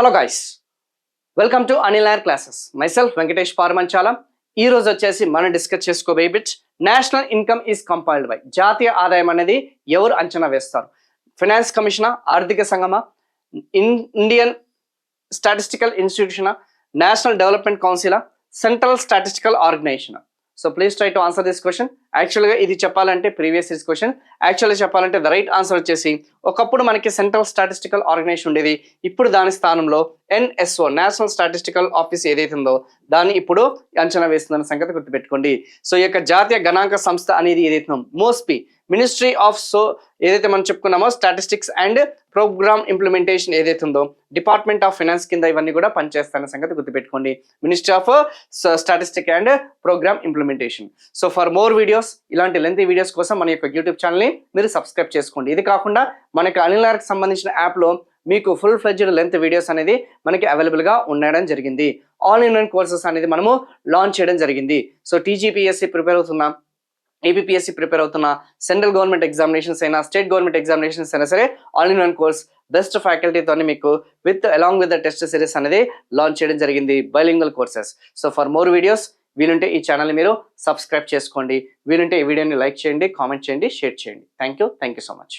Hello guys, welcome to Anil ఐర్ classes. Myself Venkatesh Paramanchala. ఈ రోజు వచ్చేసి మనం డిస్కస్ చేసుకోబోయే bit national income is compiled by. జాతీయ ఆదాయం అనేది ఎవరు అంచనా వేస్తారు? ఫైనాన్స్ కమిషనా, ఆర్థిక సంఘమా, ఇండియన్ స్టాటిస్టికల్ ఇన్స్టిట్యూషనా, నేషనల్ డెవలప్మెంట్ కౌన్సిలా, central statistical organisation? So please try to answer this question. యాక్చువల్గా ఇది చెప్పాలంటే ప్రీవియస్ ఇయర్స్ క్వశ్చన్. యాక్చువల్గా చెప్పాలంటే ద రైట్ ఆన్సర్ వచ్చేసి ఒకప్పుడు మనకి సెంట్రల్ స్టాటిస్టికల్ ఆర్గనైజేషన్ ఉండేది. ఇప్పుడు దాని స్థానంలో ఎన్ఎస్ఓ, నేషనల్ స్టాటిస్టికల్ ఆఫీస్ ఏదైతే ఉందో దాన్ని ఇప్పుడు అంచనా వేస్తుందన్న సంగతి గుర్తుపెట్టుకోండి. సో ఈ యొక్క జాతీయ గణాంక సంస్థ అనేది ఏదైతే ఉందో మోస్పీ, మినిస్ట్రీ ఆఫ్ ఏదైతే మనం చెప్పుకున్నామో స్టాటిస్టిక్స్ అండ్ ప్రోగ్రామ్ ఇంప్లిమెంటేషన్ ఏదైతే ఉందో డిపార్ట్మెంట్ ఆఫ్ ఫైనాన్స్ కింద ఇవన్నీ కూడా పనిచేస్తాయన్న సంగతి గుర్తుపెట్టుకోండి. Ministry of statistic and programme implementation. So for more videos, ఇలాంటి లెంతీ వీడియోస్ కోసం మన యొక్క యూట్యూబ్ ఛానల్ని మీరు సబ్స్క్రైబ్ చేసుకోండి. ఇది కాకుండా మనకి అనిల్ ఐర్కి సంబంధించిన యాప్లో మీకు ఫుల్ ఫ్లెడ్జ్డ్ లెంత్ వీడియోస్ అనేది మనకి అవైలబుల్గా ఉండడం జరిగింది. ఆల్ ఇన్ వన్ కోర్సెస్ అనేది మనము లాంచ్ చేయడం జరిగింది. సో టీజీపీఎస్సీ ప్రిపేర్ అవుతున్నాం, ఏపీఎస్సీ ప్రిపేర్ అవుతున్నా, సెంట్రల్ గవర్నమెంట్ ఎగ్జామినేషన్స్ అయినా, స్టేట్ గవర్నమెంట్ ఎగ్జామినేషన్స్ అయినా సరే all in one course best ఫ్యాకల్టీతో మీకు along with the test series అనేది లాంచ్ చేయడం జరిగింది, bilingual courses. So for more videos వీలుంటే ఈ ఛానల్ని మీరు సబ్స్క్రైబ్ చేసుకోండి. వీలుంటే ఈ వీడియోని లైక్ చేయండి, కామెంట్ చేయండి, షేర్ చేయండి. Thank you so much.